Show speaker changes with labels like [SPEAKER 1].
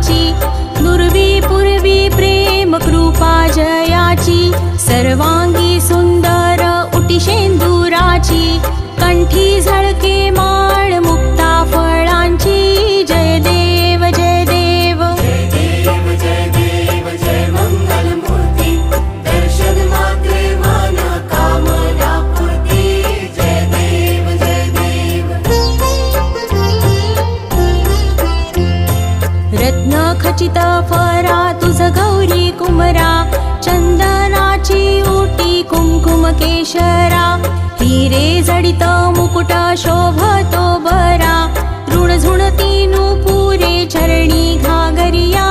[SPEAKER 1] फळाची, दुर्वी पूर्वी प्रेम कृपा जयाची, सर्वांगी सुंदर उटी शेंदुराची, कंठी झळके माळ मुक्ता फळांची, जय देव जय देव
[SPEAKER 2] जय देव जय देव जय मंगल मूर्ती, दर्शन मात्रे मन कामना पूर्ती, जय देव जय देव।
[SPEAKER 1] रत्न खचित फरा तुझ गौरी कुमरा, चंदनाची ओटी कुंकुम केशरा, हिरे जडित मुकुट शोभतो बरा, ऋण झुणती नुपुरे चरणी घागरिया,